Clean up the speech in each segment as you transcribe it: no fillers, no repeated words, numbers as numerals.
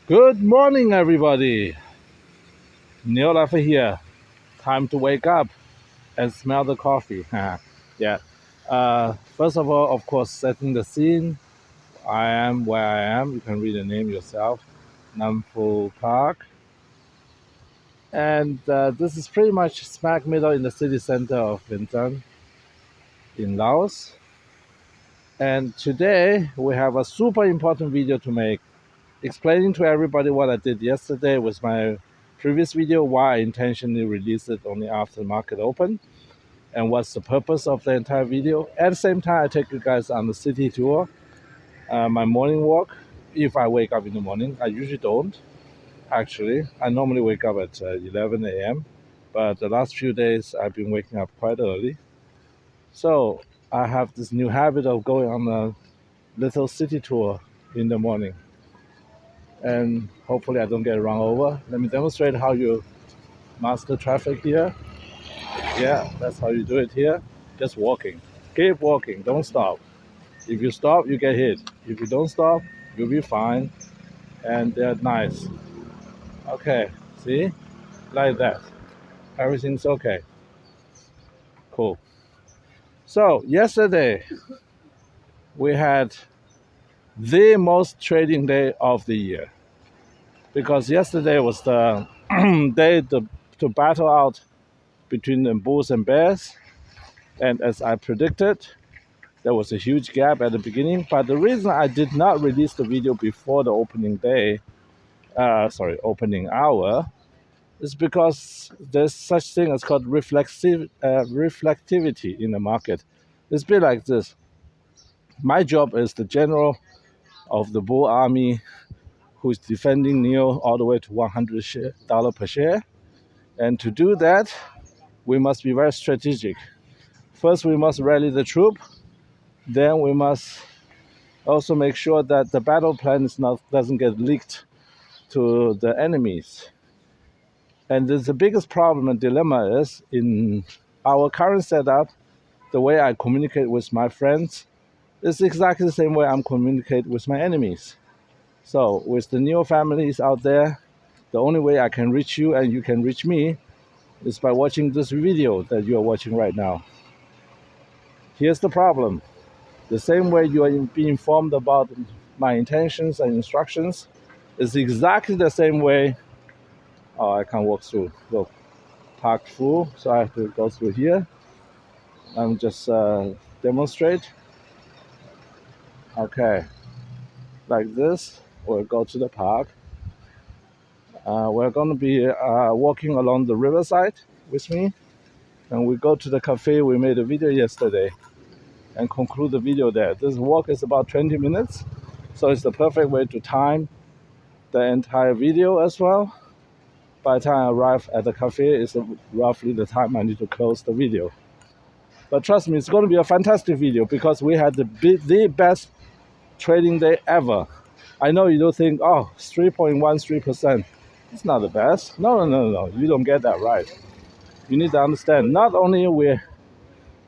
Good morning, everybody. Neil here. Time to wake up and smell the coffee. Yeah. First of all, of course, setting the scene. I am where I am. You can read the name yourself. Nampo Park. And this is pretty much smack middle in the city center of Vientiane in Laos. And today we have a super important video to make, explaining to everybody what I did yesterday with my previous video, why I intentionally released it only after the market open, and what's the purpose of the entire video. At the same time, I take you guys on the city tour, my morning walk. If I wake up in the morning, I usually don't. Actually, I normally wake up at 11 a.m., but the last few days I've been waking up quite early. So I have this new habit of going on a little city tour in the morning, and hopefully I don't get run over. Let me demonstrate how you master traffic here. Yeah, that's how you do it here. Just walking. Keep walking, don't stop. If you stop, you get hit. If you don't stop, you'll be fine. And they're nice. Okay, see? Like that. Everything's okay. Cool. So, yesterday, we had the most trading day of the year. Because yesterday was the day to battle out between the bulls and bears. And as I predicted, there was a huge gap at the beginning. But the reason I did not release the video before the opening day, opening hour, is because there's such thing as called reflectivity in the market. It's a bit like this. My job is the general of the bull army who's defending NIO all the way to $100 per share. And to do that, we must be very strategic. First, we must rally the troop. Then we must also make sure that the battle plan doesn't get leaked to the enemies. And the biggest problem and dilemma is in our current setup, the way I communicate with my friends is exactly the same way I'm communicate with my enemies. So with the NIO families out there, the only way I can reach you and you can reach me is by watching this video that you are watching right now. Here's the problem. The same way you are being informed about my intentions and instructions is exactly the same way. Oh, I can't walk through. Look, parked full, so I have to go through here. I'm just demonstrate. Okay, like this. We'll go to the park. We're going to be walking along the riverside with me, and we go to the cafe we made a video yesterday and conclude the video there. This walk is about 20 minutes, so it's the perfect way to time the entire video as well. By the time I arrive at the cafe, it's roughly the time I need to close the video. But trust me, it's going to be a fantastic video because we had the best trading day ever. I know you don't think, oh, 3.13%. It's not the best. No. You don't get that right. You need to understand, not only we're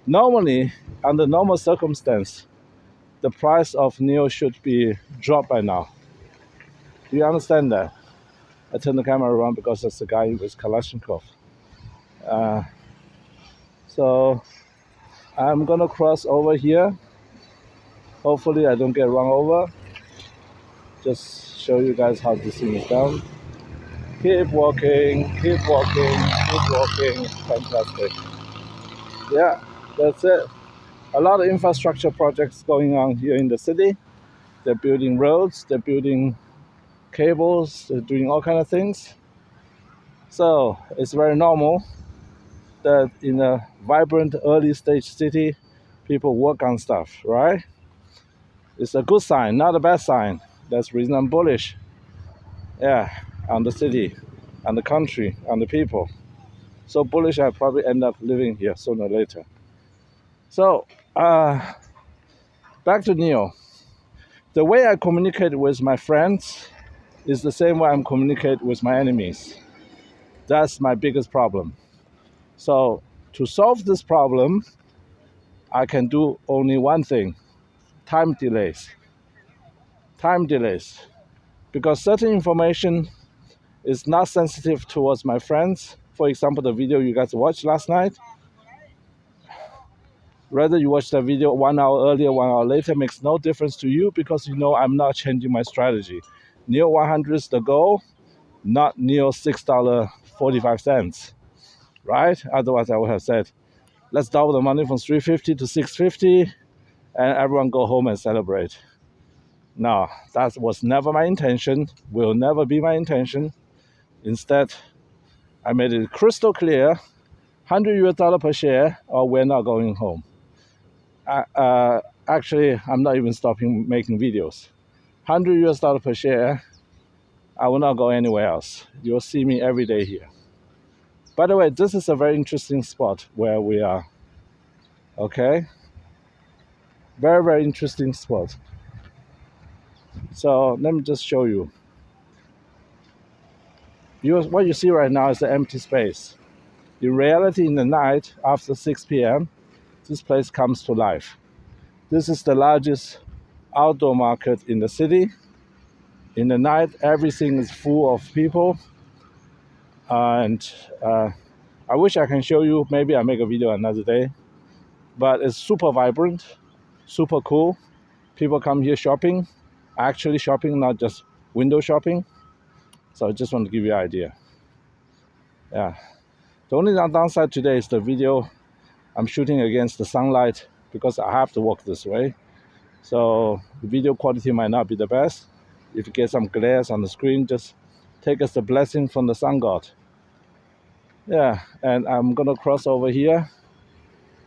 normally, under normal circumstance, the price of NIO should be dropped by now. Do you understand that? I turn the camera around because that's the guy with Kalashnikov. So I'm gonna cross over here. Hopefully I don't get run over. Just show you guys how this thing is done. Keep walking, keep walking, keep walking. Fantastic. Yeah, that's it. A lot of infrastructure projects going on here in the city. They're building roads, they're building cables, they're doing all kinds of things. So it's very normal that in a vibrant early stage city, people work on stuff, right? It's a good sign, not a bad sign. That's the reason I'm bullish. Yeah, on the city, on the country, on the people. So bullish I probably end up living here sooner or later. So back to NIO. The way I communicate with my friends is the same way I'm communicate with my enemies. That's my biggest problem. So to solve this problem, I can do only one thing: time delays. Time delays. because certain information is not sensitive towards my friends. For example, the video you guys watched last night, whether you watch the video 1 hour earlier, 1 hour later, makes no difference to you because you know I'm not changing my strategy. NIO 100 is the goal, not NIO $6.45, right? Otherwise, I would have said, let's double the money from 350 to 650 and everyone go home and celebrate. No, that was never my intention, will never be my intention. Instead, I made it crystal clear, $100 per share or we're not going home. Actually, I'm not even stopping making videos. $100 per share, I will not go anywhere else. You'll see me every day here. By the way, this is a very interesting spot where we are. Okay? Very, very interesting spot. So let me just show you. What you see right now is the empty space. In reality, in the night, after 6 p.m., this place comes to life. This is the largest outdoor market in the city. In the night, everything is full of people. And I wish I can show you. Maybe I'll make a video another day. But it's super vibrant, super cool. People come here shopping, actually shopping, not just window shopping. So I just want to give you an idea. Yeah. The only downside today is the video I'm shooting against the sunlight because I have to walk this way. So the video quality might not be the best. If you get some glares on the screen, just take as a blessing from the sun god. Yeah, and I'm gonna cross over here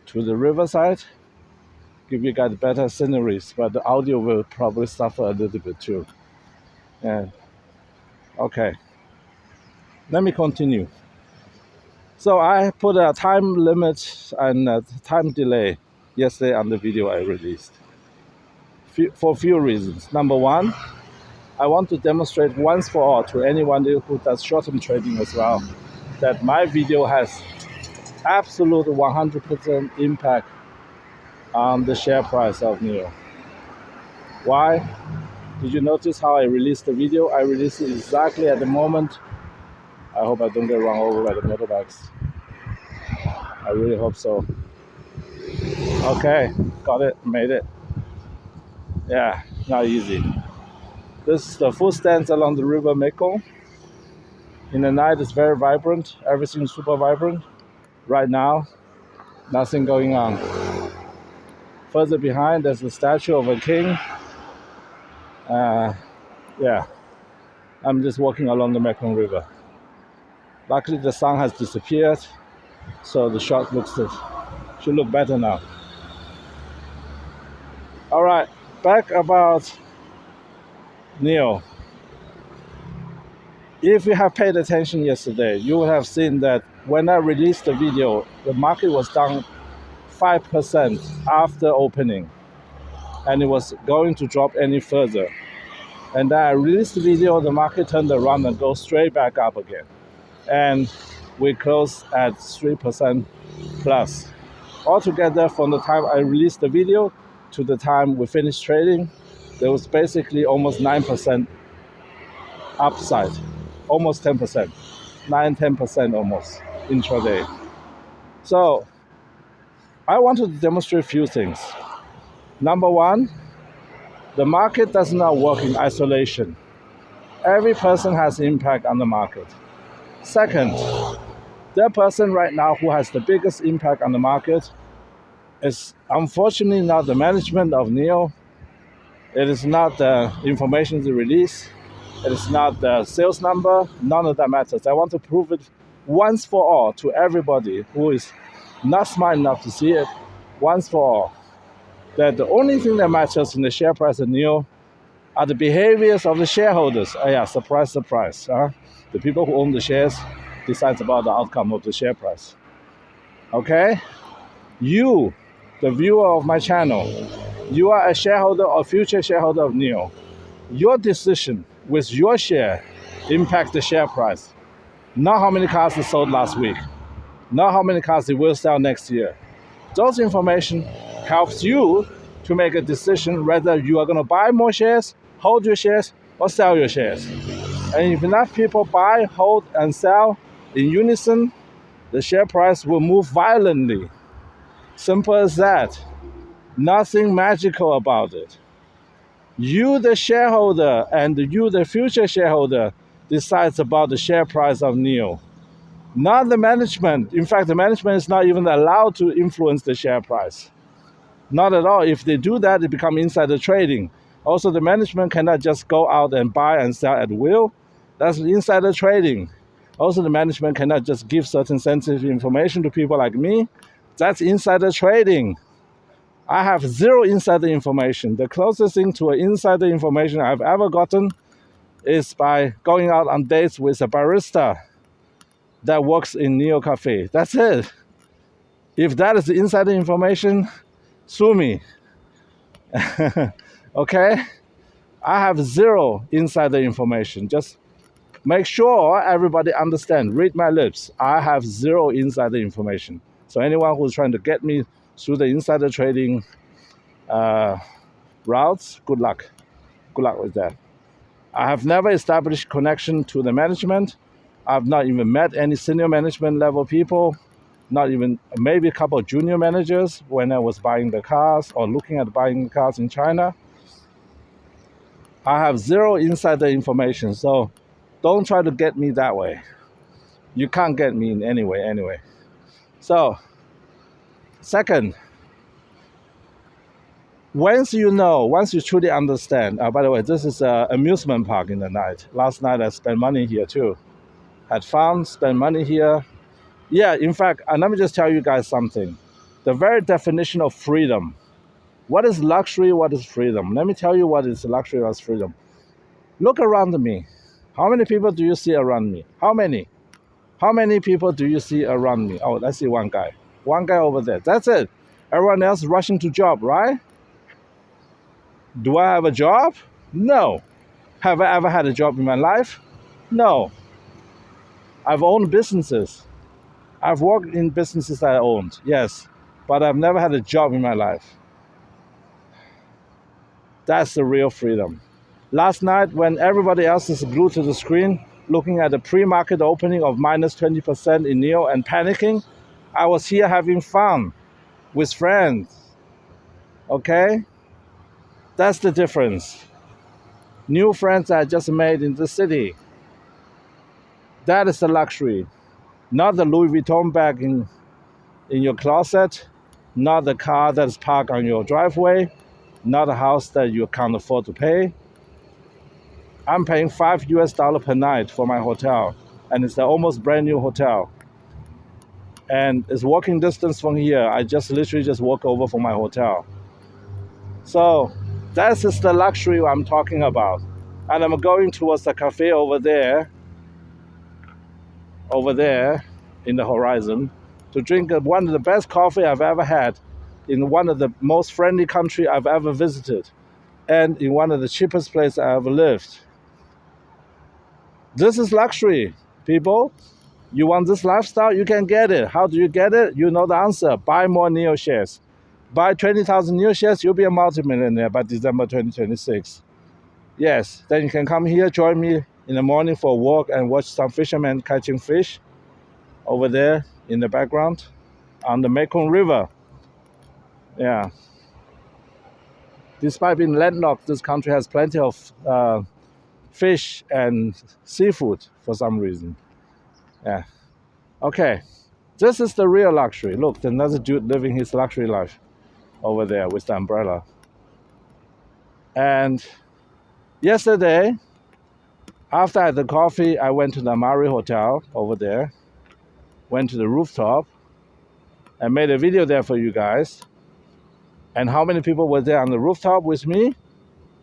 to the riverside, give you guys better sceneries, but the audio will probably suffer a little bit too. Yeah. Okay. Let me continue. So I put a time limit and a time delay yesterday on the video I released for a few reasons. Number one, I want to demonstrate once for all to anyone who does short-term trading as well that my video has absolute 100% impact on the share price of NIO. Why? Did you notice how I released the video? I released it exactly at the moment. I hope I don't get run over by the motorbikes. I really hope so. Okay, got it, made it. Yeah, not easy. This is the full stance along the river Mekong. In the night, it's very vibrant. Everything's super vibrant. Right now, nothing going on. Further behind, there's a statue of a king. Yeah, I'm just walking along the Mekong River. Luckily, the sun has disappeared, so the shot should look better now. All right, back about NIO. If you have paid attention yesterday, you would have seen that when I released the video, the market was down 5% after opening, and it was going to drop any further. And then I released the video, the market turned around and goes straight back up again. And we closed at 3% plus. Altogether, from the time I released the video to the time we finished trading, there was basically almost 9% upside, almost 10%, 9-10% almost intraday. So I wanted to demonstrate a few things. Number one, the market does not work in isolation. Every person has impact on the market. Second, the person right now who has the biggest impact on the market is unfortunately not the management of NIO. It is not the information they release. It is not the sales number. None of that matters. I want to prove it once for all to everybody who is not smart enough to see it, once for all, that the only thing that matters in the share price of NIO are the behaviors of the shareholders. Oh yeah, surprise, surprise. The people who own the shares decides about the outcome of the share price. Okay? You, the viewer of my channel, you are a shareholder or future shareholder of NIO. Your decision with your share impacts the share price. Not how many cars they sold last week. Not how many cars they will sell next year. Those information helps you to make a decision whether you are going to buy more shares, hold your shares, or sell your shares. And if enough people buy, hold, and sell in unison, the share price will move violently. Simple as that. Nothing magical about it. You, the shareholder, and you, the future shareholder, decides about the share price of NIO. Not the management. In fact, the management is not even allowed to influence the share price. Not at all. If they do that, it becomes insider trading. Also, the management cannot just go out and buy and sell at will. That's insider trading. Also, the management cannot just give certain sensitive information to people like me. That's insider trading. I have zero insider information. The closest thing to insider information I've ever gotten is by going out on dates with a barista that works in NIO Cafe. That's it. If that is insider information, sue me. Okay? I have zero insider information. Just make sure everybody understand. Read my lips. I have zero insider information. So anyone who's trying to get me through the insider trading routes, good luck. Good luck with that. I have never established connection to the management. I've not even met any senior management level people, not even maybe a couple of junior managers when I was buying the cars or looking at buying cars in China. I have zero insider information, so don't try to get me that way. You can't get me in any way anyway. So, second, once you truly understand, by the way, this is an amusement park in the night. Last night I spent money here too. Had fun, spent money here. Yeah, in fact, let me just tell you guys something. The very definition of freedom. What is luxury? What is freedom? Let me tell you what is luxury, what is freedom. Look around me. How many people do you see around me? How many? How many people do you see around me? Oh, I see one guy. One guy over there. That's it. Everyone else rushing to job, right? Do I have a job? No. Have I ever had a job in my life? No. I've owned businesses. I've worked in businesses that I owned, yes. But I've never had a job in my life. That's the real freedom. Last night, when everybody else is glued to the screen, looking at the pre-market opening of minus 20% in NIO and panicking, I was here having fun with friends. Okay? That's the difference. New friends I just made in the city. That is the luxury. Not the Louis Vuitton bag in your closet, not the car that is parked on your driveway, not a house that you can't afford to pay. I'm paying $5 per night for my hotel, and it's an almost brand new hotel. And it's walking distance from here. I just literally just walk over from my hotel. So that is the luxury I'm talking about. And I'm going towards the cafe over there in the horizon, to drink one of the best coffee I've ever had in one of the most friendly country I've ever visited, and in one of the cheapest places I ever lived. This is luxury, people. You want this lifestyle, you can get it. How do you get it? You know the answer. Buy more NIO shares. Buy 20,000 NIO shares, you'll be a multimillionaire by December 2026. Yes, then you can come here, join me in the morning for a walk and watch some fishermen catching fish over there in the background on the Mekong River. Yeah. Despite being landlocked, this country has plenty of fish and seafood for some reason. Yeah. Okay. This is the real luxury. Look, another dude living his luxury life over there with the umbrella. And yesterday, after I had the coffee, I went to the Amari Hotel over there, went to the rooftop, and made a video there for you guys. And how many people were there on the rooftop with me?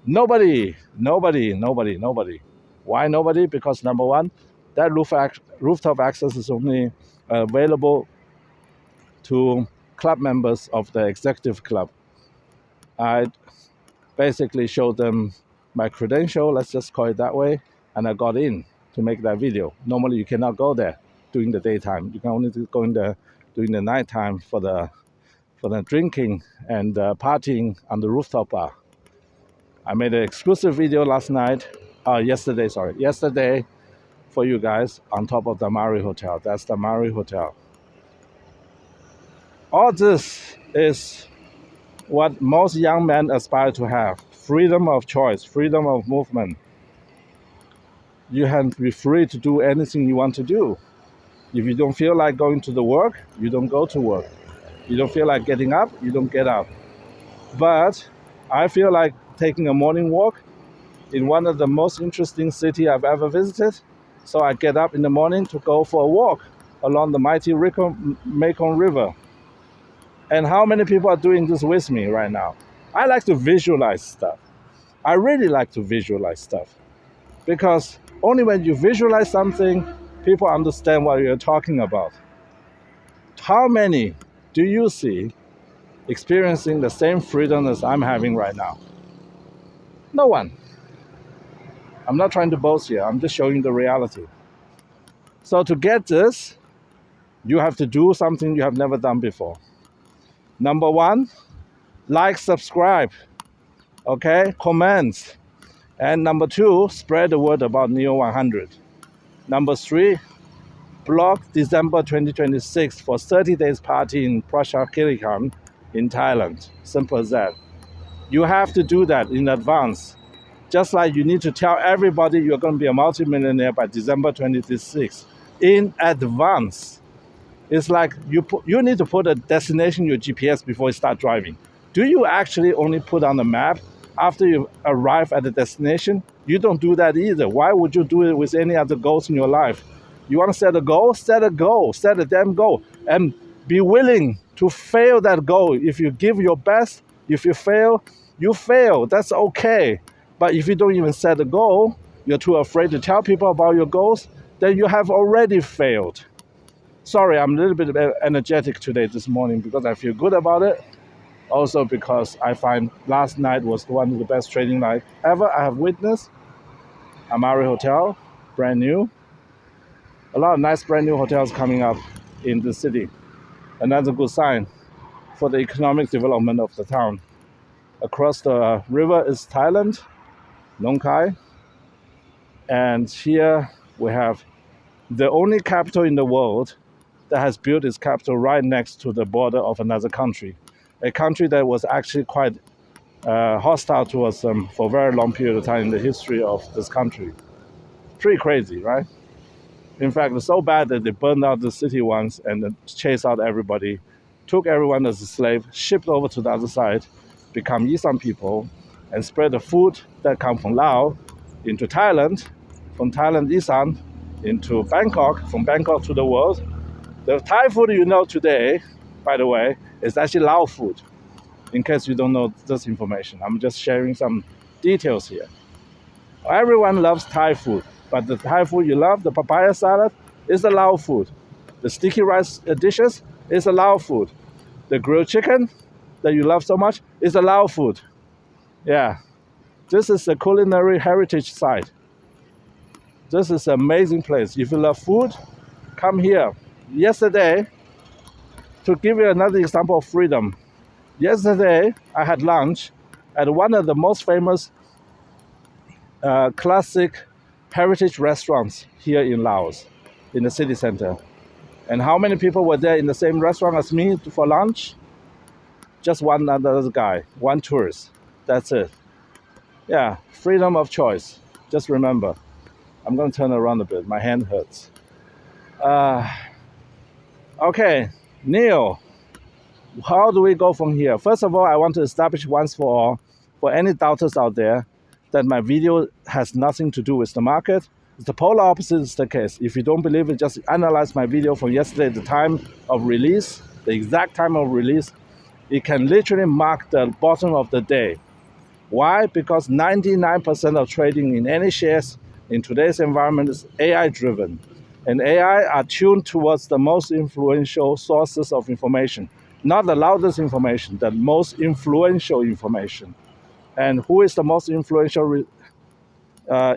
Nobody. Why nobody? Because number one, that rooftop access is only available to club members of the executive club. I basically showed them my credential, let's just call it that way, and I got in to make that video. Normally you cannot go there during the daytime. You can only go in there during the nighttime for the drinking and partying on the rooftop bar. I made an exclusive video last night Yesterday for you guys on top of the Maui Hotel. That's the Maui Hotel. All this is what most young men aspire to have: freedom of choice, freedom of movement. You can be free to do anything you want to do. If you don't feel like going to the work, you don't go to work. You don't feel like getting up, you don't get up. But I feel like taking a morning walk in one of the most interesting cities I've ever visited. So I get up in the morning to go for a walk along the mighty Mekong River. And how many people are doing this with me right now? I like to visualize stuff. I really like to visualize stuff because only when you visualize something, people understand what you're talking about. How many do you see experiencing the same freedom as I'm having right now? No one. I'm not trying to boast here. I'm just showing the reality. So to get this, you have to do something you have never done before. Number one, like, subscribe, okay? Comments. And number two, spread the word about NIO 100. Number three, block December 2026 for 30 days party in Prashakirikan in Thailand. Simple as that. You have to do that in advance. Just like you need to tell everybody you're going to be a multimillionaire by December 2026 in advance. It's like you need to put a destination in your GPS before you start driving. Do you actually only put on the map after you arrive at the destination? You don't do that either. Why would you do it with any other goals in your life? You want to set a goal? Set a goal. Set a damn goal. And be willing to fail that goal. If you give your best, if you fail, you fail. That's okay. But if you don't even set a goal, you're too afraid to tell people about your goals, then you have already failed. Sorry, I'm a little bit energetic today this morning because I feel good about it. Also because I find last night was one of the best trading nights ever I have witnessed. Amari Hotel, brand new. A lot of nice brand new hotels coming up in the city. Another good sign for the economic development of the town. Across the river is Thailand, Nong Khai. And here we have the only capital in the world that has built its capital right next to the border of another country. A country that was actually quite hostile towards them for a very long period of time in the history of this country. Pretty crazy, right? In fact, it's so bad that they burned out the city once and then chased out everybody, took everyone as a slave, shipped over to the other side, become Yisan people, and spread the food that come from Laos into Thailand, from Thailand Yisan into Bangkok, from Bangkok to the world. The Thai food you know today, by the way, is actually Lao food. In case you don't know this information, I'm just sharing some details here. Everyone loves Thai food, but the Thai food you love, the papaya salad, is the Lao food. The sticky rice dishes is the Lao food. The grilled chicken that you love so much is the Lao food. Yeah, this is a culinary heritage site. This is an amazing place. If you love food, come here. Yesterday, to give you another example of freedom, yesterday I had lunch at one of the most famous classic heritage restaurants here in Laos, in the city center. And how many people were there in the same restaurant as me for lunch? Just one other guy, one tourist. That's it. Yeah, freedom of choice. Just remember. I'm going to turn around a bit. My hand hurts. Okay, NIO. How do we go from here? First of all, I want to establish once for all, for any doubters out there, that my video has nothing to do with the market. The polar opposite is the case. If you don't believe it, just analyze my video from yesterday, the time of release, the exact time of release. It can literally mark the bottom of the day. Why? Because 99% of trading in any shares in today's environment is AI driven. And AI are tuned towards the most influential sources of information. Not the loudest information, the most influential information. And who is the most influential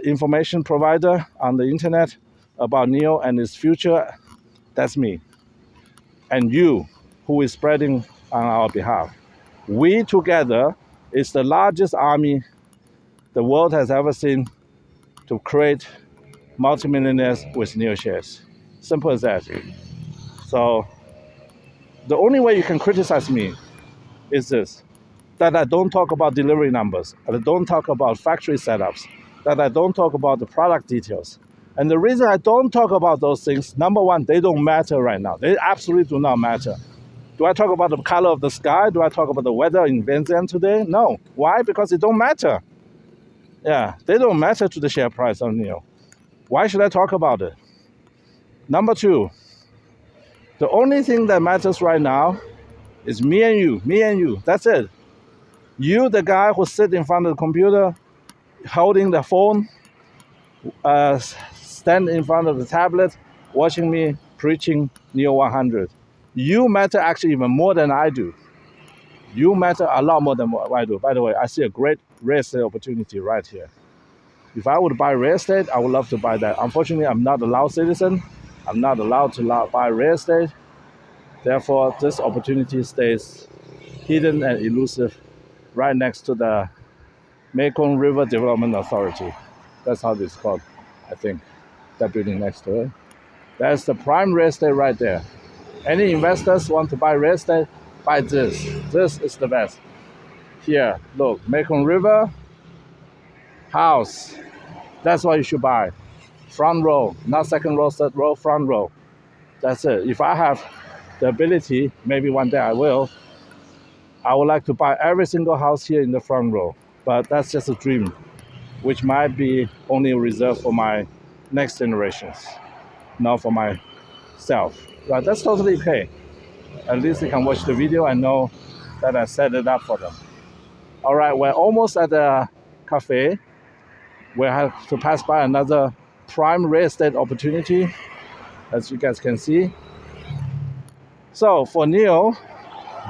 information provider on the internet about NIO and its future? That's me. And you, who is spreading on our behalf. We together is the largest army the world has ever seen to create multimillionaires with NIO shares. Simple as that. So the only way you can criticize me is this, that I don't talk about delivery numbers, that I don't talk about factory setups, that I don't talk about the product details. And the reason I don't talk about those things, number one, they don't matter right now. They absolutely do not matter. Do I talk about the color of the sky? Do I talk about the weather in Vientiane today? No. Why? Because it don't matter. Yeah, they don't matter to the share price on NIO. Why should I talk about it? Number two, the only thing that matters right now is me and you. That's it. You, the guy who sit in front of the computer, holding the phone, stand in front of the tablet, watching me preaching NIO 100. You matter actually even more than I do. You matter a lot more than what I do. By the way, I see a great real estate opportunity right here. If I would buy real estate, I would love to buy that. Unfortunately, I'm not a Laos citizen. I'm not allowed to buy real estate. Therefore, this opportunity stays hidden and elusive right next to the Mekong River Development Authority. That's how it's called, I think, that building next to it. That's the prime real estate right there. Any investors want to buy real estate, buy this. This is the best. Here, look, Mekong River, house. That's what you should buy. Front row, not second row, third row, front row. That's it. If I have the ability, maybe one day I will, I would like to buy every single house here in the front row. But that's just a dream, which might be only reserved for my next generations, not for myself. But that's totally okay. At least they can watch the video and know that I set it up for them. All right, we're almost at the cafe. We have to pass by another prime real estate opportunity, as you guys can see. So for NIO,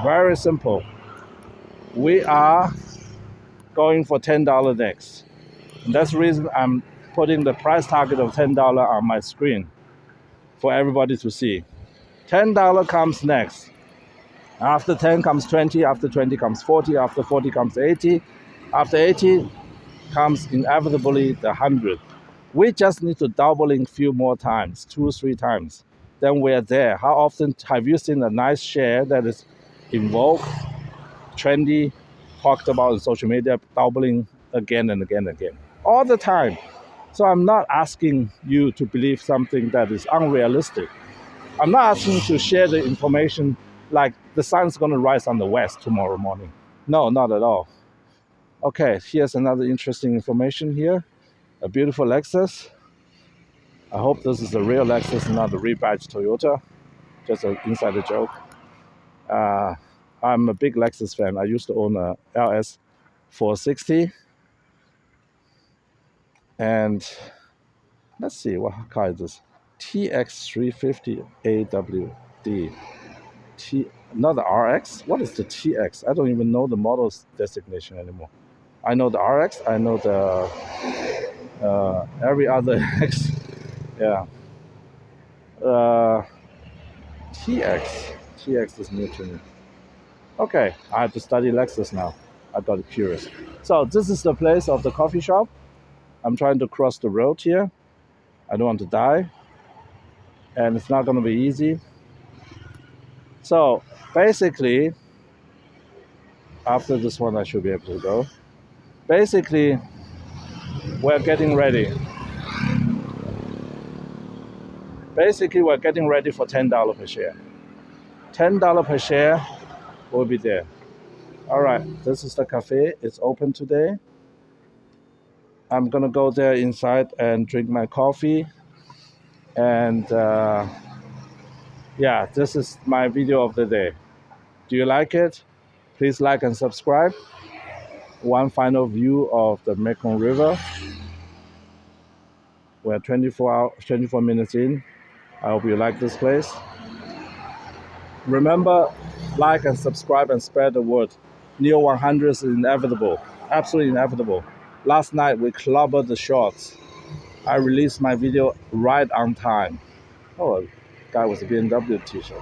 very simple. We are going for $10 next. And that's the reason I'm putting the price target of $10 on my screen for everybody to see. $10 comes next. After 10 comes 20, after 20 comes 40, after 40 comes 80, after 80 comes inevitably the 100. We just need to doubling few more times, 2-3 times. Then we're there. How often have you seen a nice share that is in vogue, trendy, talked about on social media, doubling again and again and again? All the time. So I'm not asking you to believe something that is unrealistic. I'm not asking you to share the information like the sun's going to rise on the west tomorrow morning. No, not at all. Okay, here's another interesting information here. A beautiful Lexus. I hope this is a real Lexus and not a rebadged Toyota. Just an insider joke. I'm a big Lexus fan. I used to own a LS 460. And let's see, what car is this? TX350 AWD. Not the RX? What is the TX? I don't even know the model's designation anymore. I know the RX. I know the every other X. Yeah. TX. TX is new to me. Okay, I have to study Lexus now. I got curious. So this is the place of the coffee shop. I'm trying to cross the road here. I don't want to die. And it's not going to be easy. So basically, after this one, I should be able to go. Basically, we're getting ready. We're getting ready for $10 per share. $10 per share will be there. All right, this is the cafe. It's open today. I'm going to go there inside and drink my coffee. And yeah, this is my video of the day. Do you like it? Please like and subscribe. One final view of the Mekong River. We're 24 minutes in. I hope you like this place. Remember, like and subscribe and spread the word. NIO 100 is inevitable, absolutely inevitable. Last night we clobbered the shorts. I released my video right on time. Oh, a guy with a BMW t-shirt.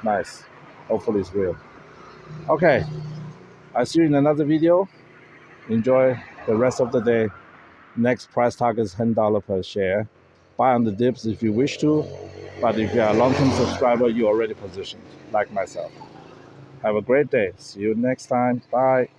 Nice. Hopefully it's real. Okay, I'll see you in another video. Enjoy the rest of the day. Next price target is $10 per share. Buy on the dips if you wish to, but if you are a long-term subscriber, you're already positioned, like myself. Have a great day. See you next time. Bye.